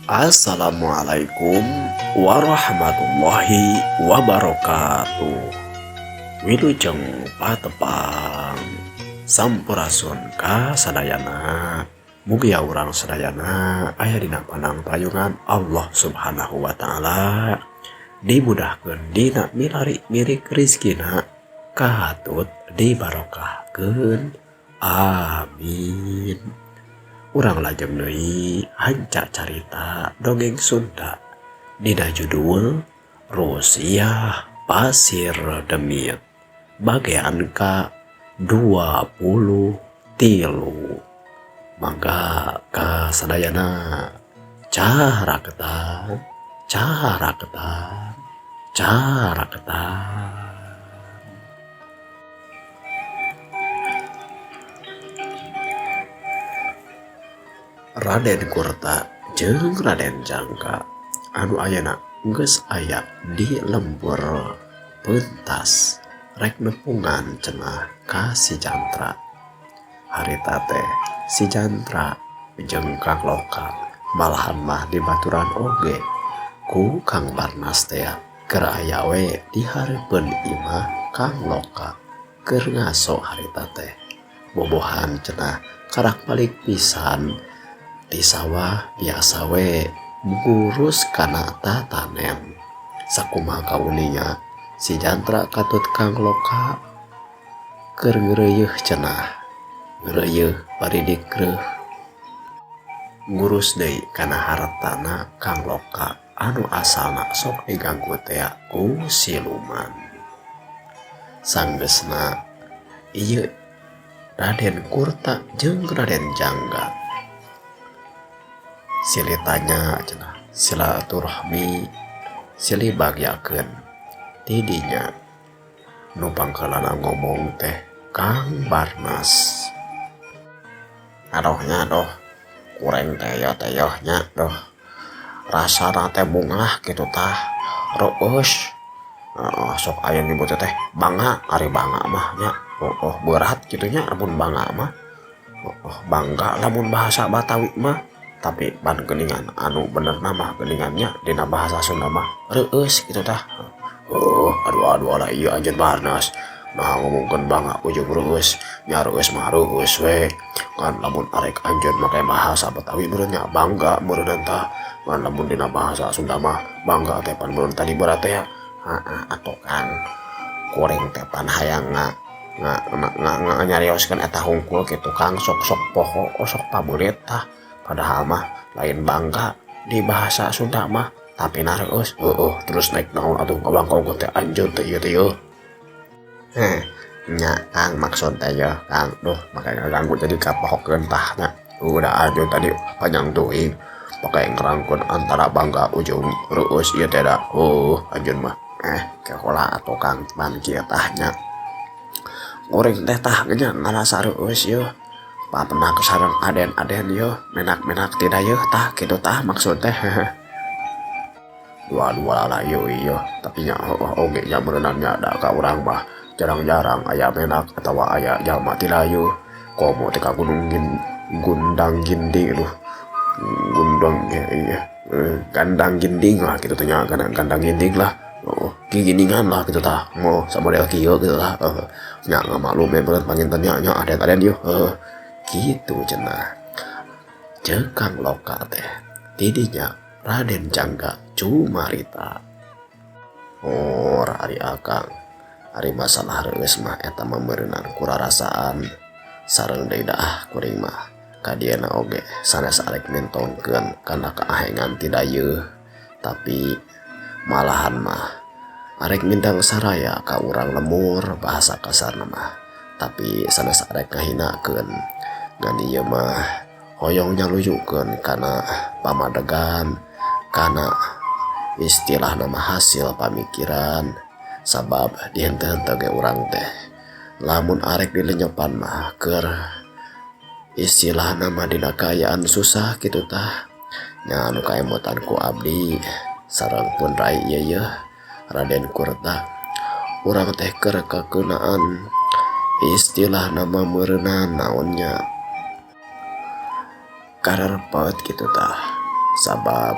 Assalamualaikum warahmatullahi wabarakatuh. Wilujeng patepang sampurasun ka sadayana. Mugia urang sadayana aya dina panang payungan Allah Subhanahu wa taala. Dimudahkeun dina mirik rizkina kahatut dibarokahkeun. Amin. Urang lajeng deui hanca carita dongeng Sunda dina judul Rusiah Pasir Demit bagean ka 23. Mangga ka sadayana caraketan. Raden Kurta jeung Raden Jangka anu ayeuna geus aya di lembur pentas rek nepungan cenah ka si Jantra. Harita teh si Jantra jeung Kang Loka malahan mah dibaturan oge ku Kang Barnas teh keur aya we di hareupeun imah Kang Loka keur ngaso harita teh bobohan cenah karak balik pisan di sawah biasa we ngurus kana tatanem. Sakumaha kauninya si Jantra katut Kang Loka keur ngeureuyeuh cenah. Ngeureuyeuh bari dikreuh ngurus deui kana hartana Kang Loka anu asalna sok diganggu teh ku siluman. Sanggeusna ieu Raden Kurta jeung Raden Jangga silih tanya cenah silaturahmi silih bagyakeun ti dinya. Nu pangkalana ngomong teh Kang Barnas. Adohnya doh kurang teh doh rasana teh bungah kitu tah reueus. Sok aya nyebut teh bangga ari bangga mah nya. Berat kitu nya lamun bangga mah. Bangga lamun bahasa Batawi mah. Tapi ban geuningan anu bener mah geuningannya dina bahasa Sunda mah reueus kitu tah. Aduh lah ieu anjeun Barnas. Nah ngomongkeun bangga ujung reueus, nya reueus mah reueus we. Kan lamun arek anjeun make bahasa Betawi meureun nya bangga meureun tah. Kan lamun dina bahasa Sunda mah bangga teh pan meureun tadi berat teh. Atuh kan kuring teh pan hayang nyarioskeun eta hungkul kitu Kang sok poho sok pabulit tah. Padahal mah lain bangga di bahasa Sunda mah tapi nareueus terus naik naon atuh ngabangkong teh anjeun teh ieu teh yeuh. Nya Kang maksud teh yeuh Kang duh make ngaganggu jadi kapohokeun tah nya. Udah anjeun tadi panjang teuing pake ngerangkeun antara bangga ujung reueus ieu teh da. Anjeun mah kehola atuh Kang pan kieu tah nya. Urang teh tah nya ngarasa reueus yeuh. Pernah kesareng aden yo menak tidak yo tah gitu tah maksud teh. Dua lah yo tapi nya oge nya beunannya da ka urang mah jarang-jarang aya menak atawa aya jalma tidayu komo teh ka gundang ginding lu gundang gandang ginding lah gitu teh nya gandang ginding lah. Gindingan lah gitu tah mau sabodel kieu gitu tah. Nya ngamaklum beuneuh panginten nya aden yo gitu cenah. Jeung Kang Loka teh tidinya Raden Jangga cumarita. Ari akang ari masalah reueus mah eta mah meureunan kurarasaan sareng deui dah kuring mah kadieuna oge sanes arek mentongkeun kana kaahengan ti dayeuh. Tapi malahan mah arek mindang saraya ka urang lemur bahasa kasarna mah. Tapi sanes arek ngahinakeun ngan ieu mah hoyong nyaluyukeun kana pamadegan kana istilah nama hasil pamikiran. Sabab di henteu-henteu ge urang teh lamun arek dilenyepan mah keur istilah nama dina kaayaan susah kitu tah. Nya anu kaemutan ku abdi sareng pun rai ieu Raden Kurta urang teh keur kakeunaan istilah nama meureunan naonnya karerpet gitu tah. sabab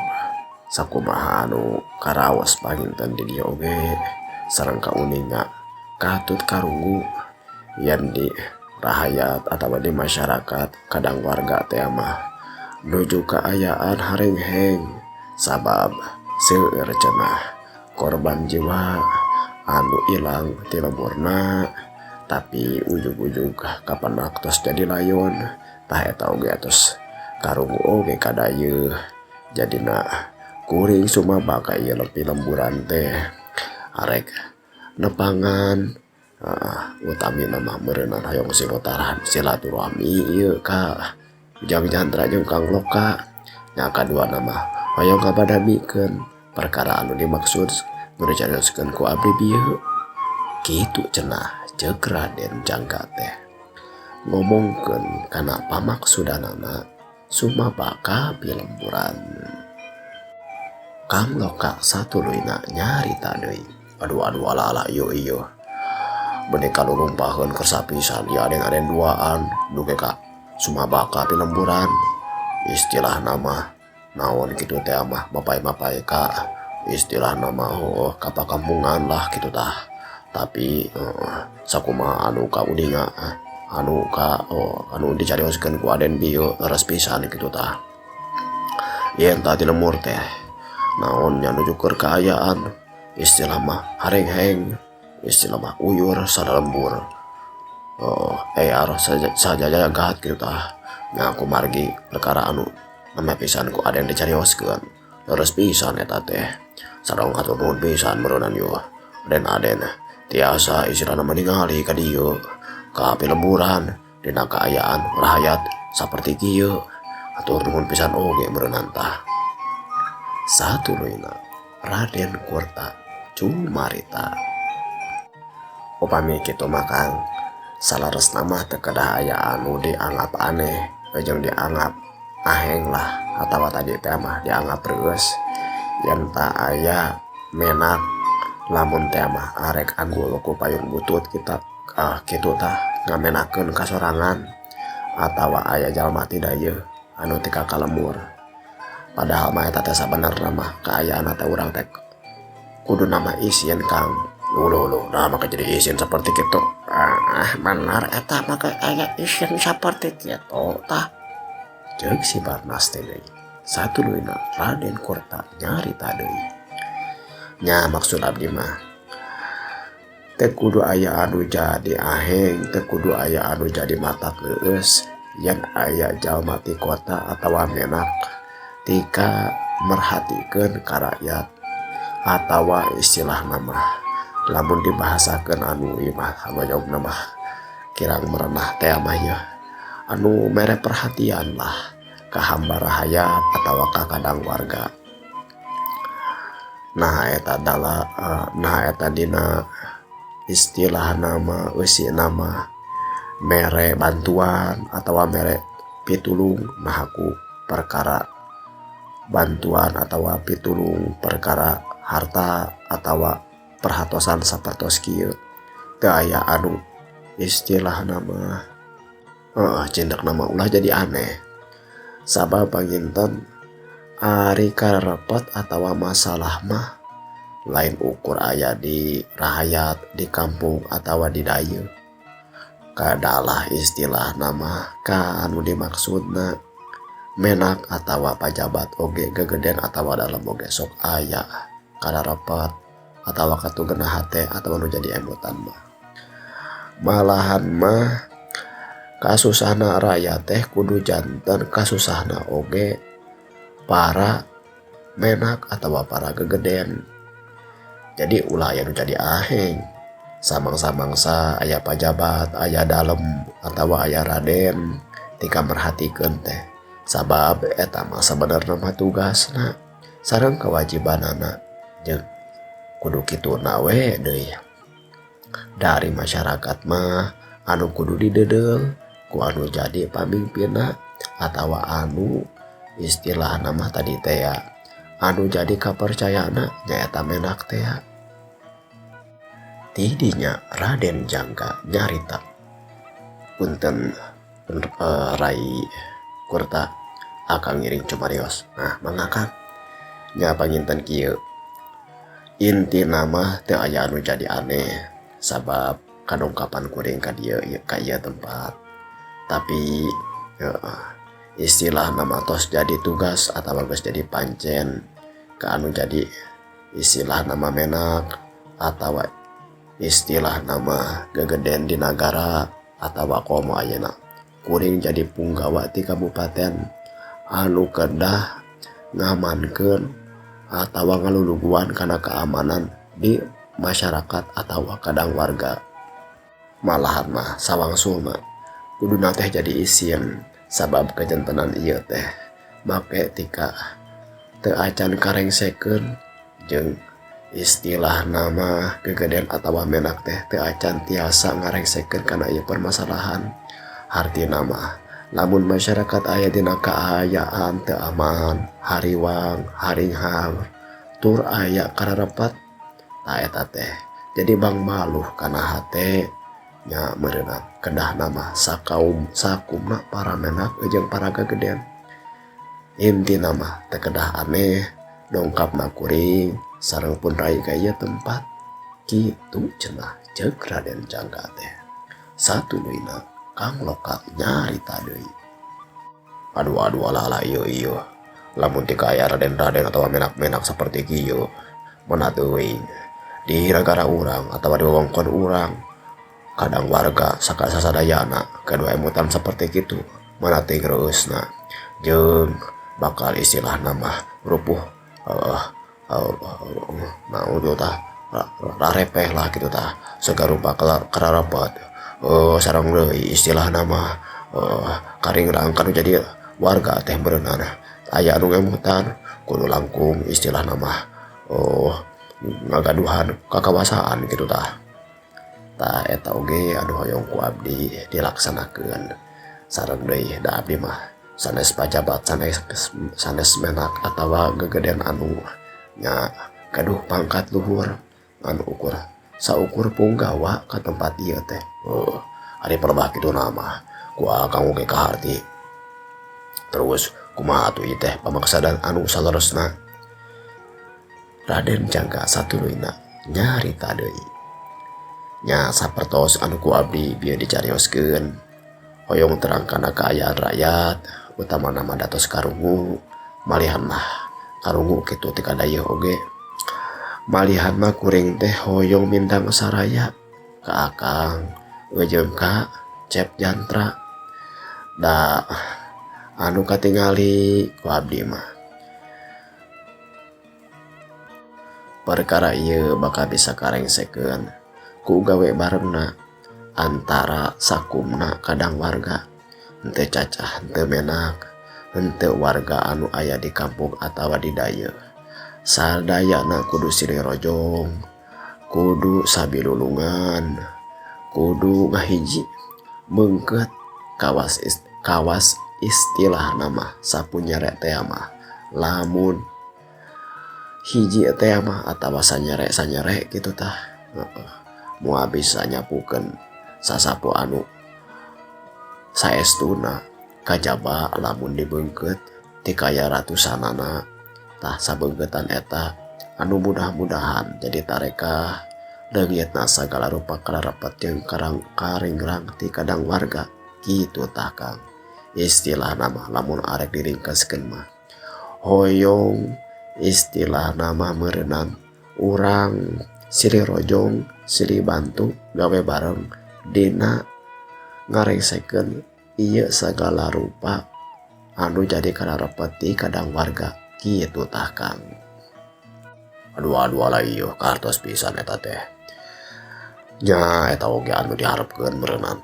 sakumaha anu karaos panginten di dieu oge sareng kauninga katut karunggu yen di rahayat atawa di masyarakat kadang warga teh mah nuju kaayaan harengheng sabab seueur cenah korban jiwa anu ilang ti lemurna tapi ujug-ujug kapanak tos jadi layon tah eta oge atos karunggu oge kadayeuh jadina kuring sumabaka ieu lepi lemburan teh arek nepangan utami nama meureunana hayong silotarahan silaturahmi ieu ka Ujang Chandra jeung Kang Loka nya kadua nama hayong kabadamikeun perkara anu dimaksud nu dicarioskeun ku abdi bieu kitu cenah ceuk Raden Jangka teh ngomongkeun kana pamaksudanana sumabaka pilemburan. Kang Loka satuluyna nyarita deui aduh ala ieu bener kalau numpaheun keur sapisan ya aden duaan duge ka sumabaka pilemburan istilah nama naon kitu teh mah mapai ka istilah nama kapakampungan lah kitu tah tapi sakumaha anu kauninga anu dicarioskeun ku aden bieu leres pisan kitu tah yen tah ti lemur teh naon nya nuju keur kaayaan istilah mah harengheng istilah mah uyur sadalembur saja gahat kitu tah nya kumargi perkara anu name pisan ku aden dicarioskeun leres pisan eta teh sareng hatur nuhun pisan meureunana yo aden tiasa istilahna meningali ka dieu ka pilemburan dina kaayaan rahayat saperti kieu hatur nuhun pisan oge meureunana tah satuluyna Raden Kurta Cumarita upami kitu mah Kang salaresna mah teu kedah aya anu dianggap aneh jeung dianggap aheng lah atawa tadi teh mah dianggap reueus yen tah aya menak lamun teh mah arek anggul ku payung butut kita kitu tah ngamenakeun kasorangan atawa aya jalma ti dayeuh anu ti kalemur padahal mah eta teh sabenerna mah kaayaan teh urang teh kudu nama isieun Kang lulu nah maka jadi isieun saperti kitu bener eta maka aya isieun saperti kitu tah ceuk si Barnas teh deui satuluyna Raden Kurta nyarita deui nya maksud abdi mah teu kudu aya anu jadi aheng teu kudu aya anu jadi matak leueus yen aya jalma ti kota atawa menak tika merhatikeun ka rakyat atawa istilah nama lamun dibahasakeun anu ieu mah ngajawabna mah kirang merenah teh mah ya anu mere perhatian lah ka hamba rahayat atawa ka kadang warga nah eta dina istilah nama eusi nama mere bantuan atawa mere pitulung nah aku perkara bantuan atawa pitulung perkara harta atawa perhatosan sapertos kieu teu aya anu istilah nama cendak nama ulah jadi aneh sabab panginten ari karepet atawa masalah mah lain ukur aya di rahayat di kampung atawa di dayeuh kadalah istilah nama ka anu dimaksudna menak atawa pajabat oge gegeden atawa dalam oge sok aya karepet atawa katugenah hate atawa nu jadi emutan mah malahan mah kasusahna rakyat teh kudu janten kasusahna oge para menak atawa para gegeden jadi ulah aya nu jadi aheng samangsa aya pajabat aya dalem atawa aya raden tika merhatikeun teh sabab eta mah sabenerna mah tugasna sareng kewajibanana jeung kudu kituna we deui dari masyarakat mah anu kudu didedeung ku anu jadi pamimpinna atawa anu istilah nama tadi teh ya anu jadi kapercayana nyaeta menak teh tidinya Raden Jangka nyarita punten Rai Kurta Akang ngiring cumarios. Nah, mangakang nya panginten kieu. Inti nama teu aya anu jadi aneh sabab kadongkapan kuring ka dieu ka ieu tempat. Tapi istilah nama tos jadi tugas atau geus jadi pancen ka anu jadi istilah nama menak atau istilah nama gegeden di negara atau komo ayeuna kuring jadi punggawa ti kabupaten anu kedah ngamankeun atau ngaluluguan karena keamanan di masyarakat atau kadang warga. Malahan mah sawangsul mah kuduna teh jadi isin sabab kejentenan ieu teh make tika teu acan karengsekeun jeung istilah nama gegeden atau menak teh teu acan tiasa ngarengsekeun kana ieu permasalahan. Hartina mah lamun masyarakat aya dina kaayaan teu aman, hariwang, haringhang, tur aya kararepat, ta eta teh jadi bang maluh kana hate nya meureunna kedah nama sakaum sakumna para menak jeung para gegeden. Inti nama teu kedah aneh dongkapna kuring sareng pun rai ka ieu tempat kitu cenah ceuk Raden Jangga teh. Satuluina Kang Lokal nyarita deui. Aduh alah ieu lamun ti aya raden-raden atau menak-menak saperti kieu meunat teuing di negara urang atawa di wewengkon urang kadang warga sakasadayana kedua emutan seperti kitu meunat teuing reusna jeung bakal istilah nama rupuh naon tah rarepeh lah kitu tah sagarupa kararapat. Sarang deui istilah nama karingrang kanu jadi warga teh berenang aya anu ngemutan kudu langkung istilah nama ngagaduhan kakawasaan gitu tah eta oge anu hoyong ku abdi dilaksanakeun sareng deui da abdi mah sanes pajabat sanes menak atawa gegeden anu nya gaduh pangkat luhur anu ukur saukur punggawa ka tempat ieu teh. Ari perbah kitu nama ku akang oge kaharti. Terus kumaha atuh ieu teh pamaksadan anu saleresna. Raden Jangga satuluina nyarita deui. Nya sapertos anu ku abdi bieu dicarioskeun hoyong terangkana kaayaan rakyat utama nama Datos Karungu malihan mah karungu kitu ti kadayeuh oge. Malihan mah kuring teh hoyong mindang saraya ka akang jeung ka Cep Jantra da anu katingali ku abdi mah perkara ieu bakal bisa karengsekeun ku gawe barengna antara sakumna kadang warga henteu cacah henteu menak henteu warga anu aya di kampung atawa di dayeuh. Sadayana kudu silirojong, kudu sabilulungan, kudu ngahiji beungkeut kawas istilah nama sapunyere teh mah lamun hiji teh mah atawa sanyere kitu tah moal bisa nyapukeun sasapu anu saestuna kajaba lamun dibeungkeut ti kaya ratusanana tah sabeungkeutan eta anu mudah-mudahan jadi tarekah leungitna sagala rupa kararapat jeung karingrang ti kadang warga kitu tah Kang. Istilah nama lamun arek diringkeskeun mah hoyong istilah nama meureunana urang silih rojong silih bantu gawe bareng dina ngarengsekeun ieu sagala rupa anu jadi kararapat ti kadang warga kitu tah Kang. Aduh alah ieu kartos pisan eta teh. Nya eta oge anu diharepkeun meureunana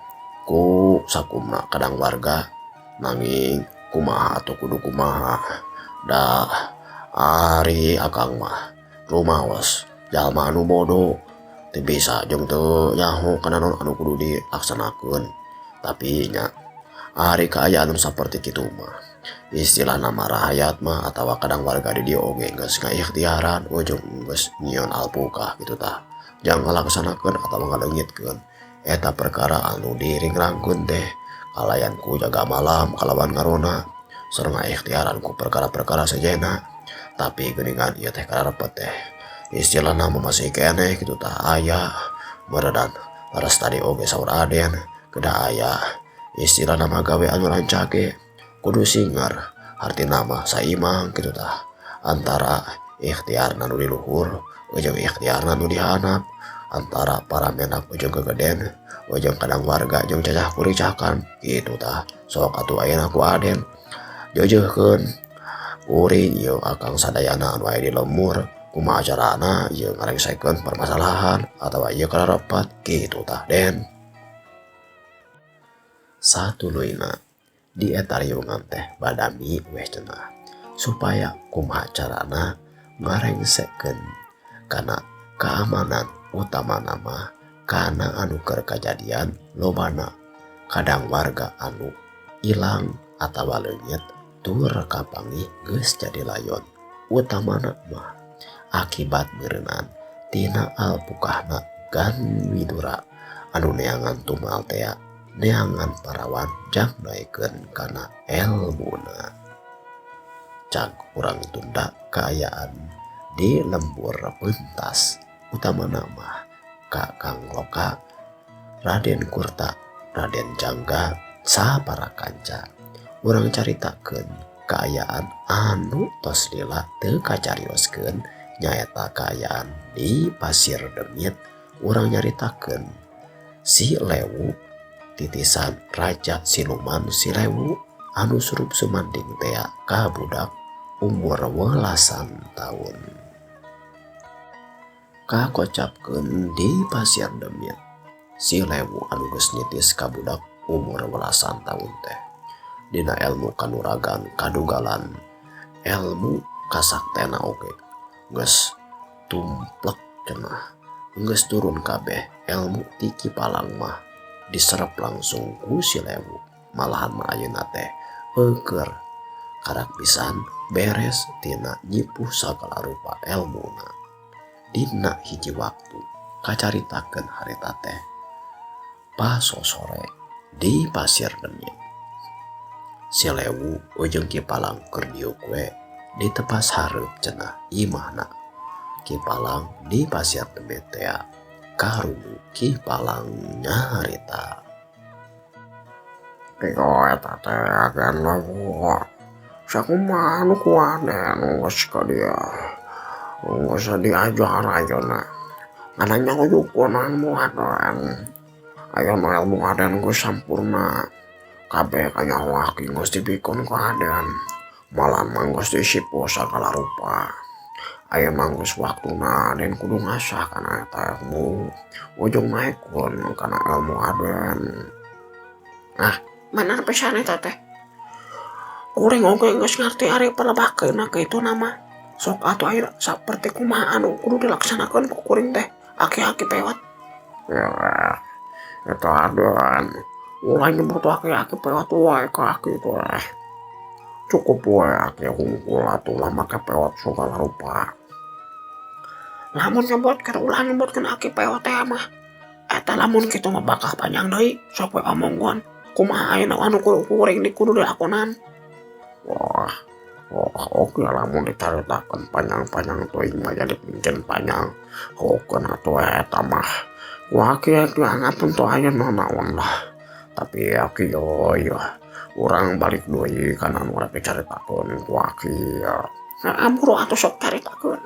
ku sakumna kadang warga nanging kumaha atau kudu kumaha da ari akang mah rumaos jalma anu bodoh teu bisa jeung teu nyaho kana naon anu kudu dilaksanakeun. Tapi nya ari kaayaan saperti kitu mah istilah nama rakyat mah atawa kadang warga di dieu oge geus ngaikhtiaran ujung geus nyieun alpukah gitu tah jang ngalaksanakeun atawa ngaleungitkeun eta perkara anu diringrangkeun teh kalayan ku jaga malam kalawan ngarona sareng ikhtiaran ku perkara-perkara sejenna. Tapi geuningan ieu teh karepet teh istilahna masih keneh kitu tah aya meredan laras tadi oge saur Aden kedah aya istilahna mah gawe anu rancage kudu singar artina mah saimbang kitu tah antara ikhtiarna nu di luhur jeung ikhtiarna nu di handap, antara para menak jeung kegeden jeung kadang warga jeung cacah kuricakan kitu tah. Sok atuh ayeuna ku Aden jeujeukkeun kuring ieu akang sadayana anu aya di lembur kumaha carana ieu ngarengsekeun permasalahan atawa ieu karepet kitu tah Den. Satuluyna di eta riungan teh badami weh cenah supaya kumaha carana ngarengsekeun kana keamanan utamana mah kana anu keur kajadian lobana kadang warga anu ilang atawa leungit tur kapanggih geus jadi layon utamana mah akibat berenang tina alpukahna gan widura anu neangan tumal tea neangan parawan jang naikeun kana elmuna. Cag urang tunda kaayaan di lembur pentas utamana mah Kakang Loka, Raden Kurta, Raden Jangga sapara kanca urang caritakeun kaayaan anu tos lila teu kacarioskeun nyaeta kaayaan di Pasir Demit. Urang nyaritakeun si Lewu titisan Raja Siluman si Lewu anu surup sumanding tea ka budak umur 12 tahun. Kakocapkeun di Pasir Demit si Lewu anu geus nitis ka budak umur 12 tahun teh dina ilmu kanuragan kadugalan ilmu kasaktena oge geus tumplek cenah geus turun kabeh ilmu ti Kipalang mah diserep langsung ku si Lewu. Malahan mah ayeuna teh keur karak pisan beres tina nyipuh sagala rupa ilmuna. Dina hiji waktu kacaritakeun harita teh pasosore di Pasir Demit si Lewu jeung Kipalang keur diuk we di tepas hareup cenah imahna. Kipalang di Pasir Demit tea karunu Kipalang nyarita. Tiko eta teh agen Lewu sakumaha nu ku Aden geus ka dia geus diajar ayeuna ngananya nguyukkeun ilmu Aden. Ayeuna ilmu Aden geus sampurna kabeh kanyawa geus dipikeun ku Aden. Malahan mah geus disipu sagala rupa. Ayeuna geus waktuna Aden kudu ngasah kana eta ilmu ujung naekkeun kana ilmu Aden. Nah, bener pisan eta teh. Kuring oge geus ngarti ari palebakeunna kitu nama. Sok atuh ayeuna saperti kumaha anu kudu dilaksanakeun ku kuring teh aki-aki pewat. Ya, eta Aden ulah nyebut aki-aki pewat wae ka aki teh. Cukup wae aki hungkul atuh lah make pewat sagala rupa. Lamun nyebutkeun ulah nyebutkeun aki pewat teh mah eta lamun kitu mah bakal panjang deui sok we omongkeun kumaha ayeuna anu kuring kudu dilakonan. Wah, oke lamun dicaritakeun panjang-panjang teuing mah jadi pikeun panjang. Hokeun atuh eta mah. Wah aki-aki angatun teu aya naon lah. Tapi aki yo urang balik deui kana anu rek dicaritakeun ku aki. Amburu atuh sok caritakeun.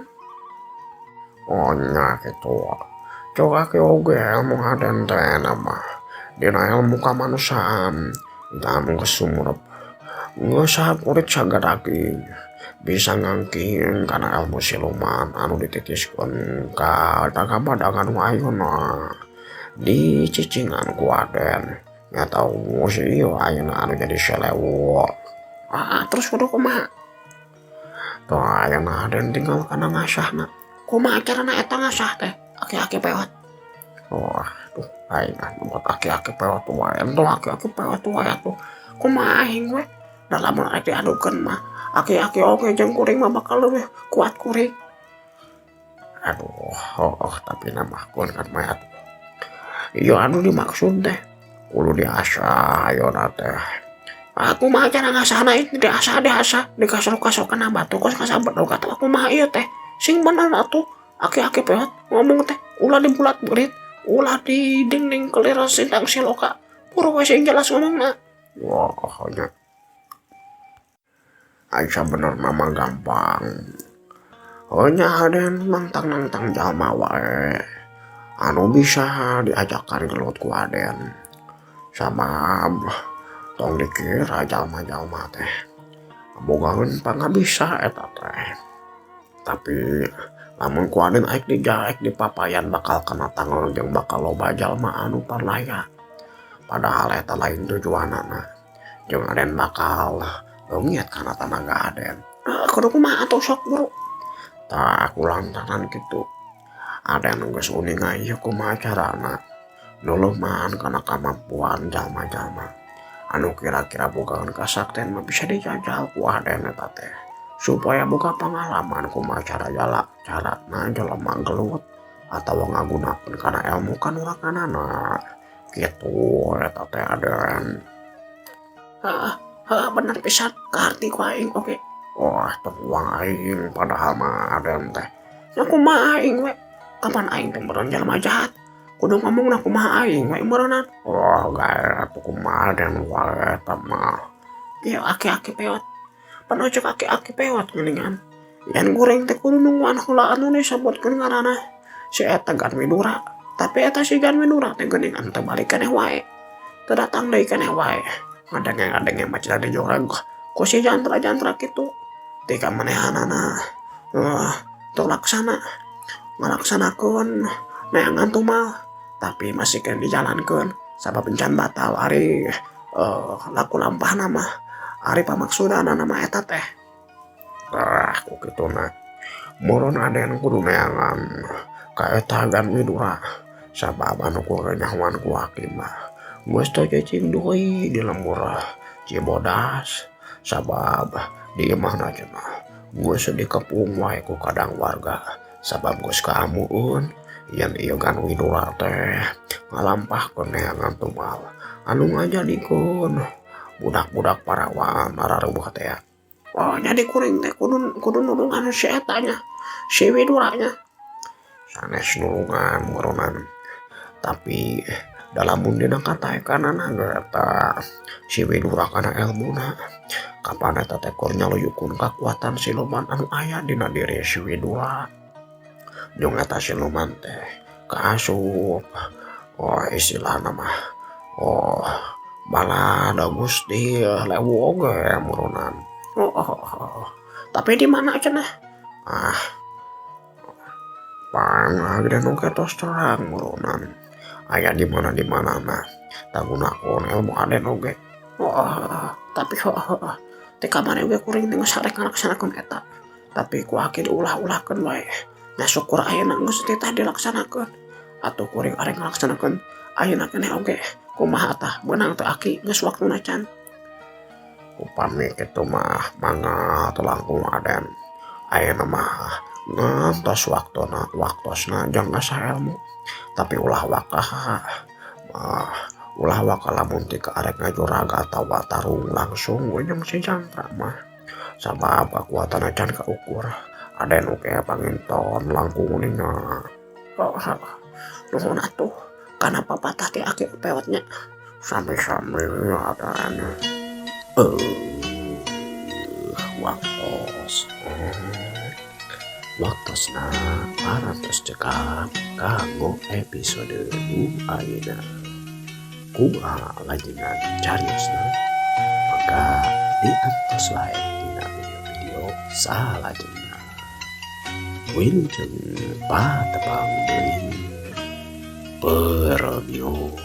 Oh nya kitu. Cok aki oge ilmu Aden teh mah dina ilmu kamanusiaan anu geus sumurep geus sakurit saga daging bisa ngangking kana ilmu siluman anu dititiskeun ka dagabadang anu ayeuna dicicingan ku Aden. Nya tau si ieu ayeuna anu jadi si Lewu. Terus kudu kumaha? Tah ayeuna Aden tinggal kana ngasahna. Kumaha carana eta ngasah teh aki-aki pewat? Wah, tuh aing buat aki-aki pewat wae. Entuh aki-aki pewat wae atuh. Kumaha aing we? Da lamun rek diadukeun mah aki-aki oge jeung kuring mah bakal leuwih kuat kuring. Aduh, tapi nama kun kan mah atuh. Ieu anu dimaksud teh kudu diasah ayeuna teh. Aku mah cara ngasana itu diasa dikasok-kasok kena batu kos kasabet kata aku mah ieu teh sing bener atuh aki-aki peot ngomong teh ulah di bulat berit ulah di dinding kelira sintang siloka pura we sing jelas ngomongna. Wah, nya Aisyah bener mama gampang. Nya aden nantang jalma wae. Anu bisa diajakan gelut ku aden. Sabab tong dikira jalma-jalma teh bogaeun pangabisa eta teh. Tapi lamun ku aden aik dijaek di papayan bakal kena tanggal jeung bakal loba jalma anu parlaya. Padahal eta lain tujuanana. Jeung aden bakal leungit kana tanaga aden. Kudu kumaha atuh sok buru. Tak aku lantaran gitu. Aden geus uning aya kumaha carana nulungan kana kamampuan jalma-jalma anu kira-kira bogaeun kasaktian mah bisa dijajal ku aden eta teh. Supaya boga pengalaman kumaha carana jelema gelut atawa ngagunakeun kana ilmu kanuraganana. Kitu eta teh aden. Bener pisan karti ku aing oke. Wah, teruang aing padahal mah aden teh. Ya kumaha aing we. Kapan aing teh meureun jalma jahat. Kudu ngomongna kumaha aing we meureunnan. Wah, gawe atuh kumaha aden wae eta mah. Ieu aki-aki peot. Pan ojek aki-aki peot geuningan. Yan goreng teh kudu nungguan heula anu disebutkeun ngaranna. Si eta Gan Widura. Tapi eta si Gan Widura teh geuningan teu balik keneh wae. Teu datang deui keneh wae. Ngadenge macet di jorang ku si jantra-jantra kitu. Tika manehanana teu laksana ngalaksanakeun neangan tumal tapi masih kan dijalankeun sabab encan batal ari laku lampahna mah ari pamaksudana nama eta teh. Ku kituna muron aden kudu neangan ka eta Gan Widura sabab anu kurenyahuan ku hakim mah geus teu cicing deui di lembur Cibodas sabab di imahna cenah geus dikepung wae ku kadang warga sabab geus kaamueun yen ieu Gan Widura teh ngalampahkeun neangan tumal anu ngajadikeun budak-budak parawan rareueuh teh. Oh jadi kuring teh kudu nulungan si eta nya si Widuranya. Sanes nulungan muronan tapi dalam dina kataekanana eta si Widura kana ilmuna kapan eta teh keur nyaluyukeun kakuatan siluman anu aya dina diri si Widura. Jeung eta siluman teh kaasup istilahna mah balada Gusti lewu oge muronan. Tapi di mana cenah? Pangageun oge tos terang muronan. Aya di mana mah tagunakeun ilmu aden oge. Tapi teh kamari we kuring teh geus sareng ngalaksanakeun eta. Tapi ku aki diulah-ulahkeun wae. Nya syukur ayeuna geus teh dilaksanakeun. Atuh kuring arek ngalaksanakeun ayeuna keneh oge. Kumaha tah beunang teh aki geus waktuna can. Upami kitu mah mangga teu langkung aden. Ayeuna mah ngantos waktosna jang asa ilmu. Tapi ulah waka lamun ti arek ngajuraga atawa tarung langsung jeung si jantra mah. Sabab kakuatana can kaukur. Aden oge panginton langkung ningna. Nuhun atuh kana papatah ti aki peotnya. Sami-sami aden. Waktosna parantos cekap kanggo episode nu ayeuna. Kumaha lajengan cariosna? Maka diantos wae dina video-video salajengna. Wilujeng patepang deui. Permio.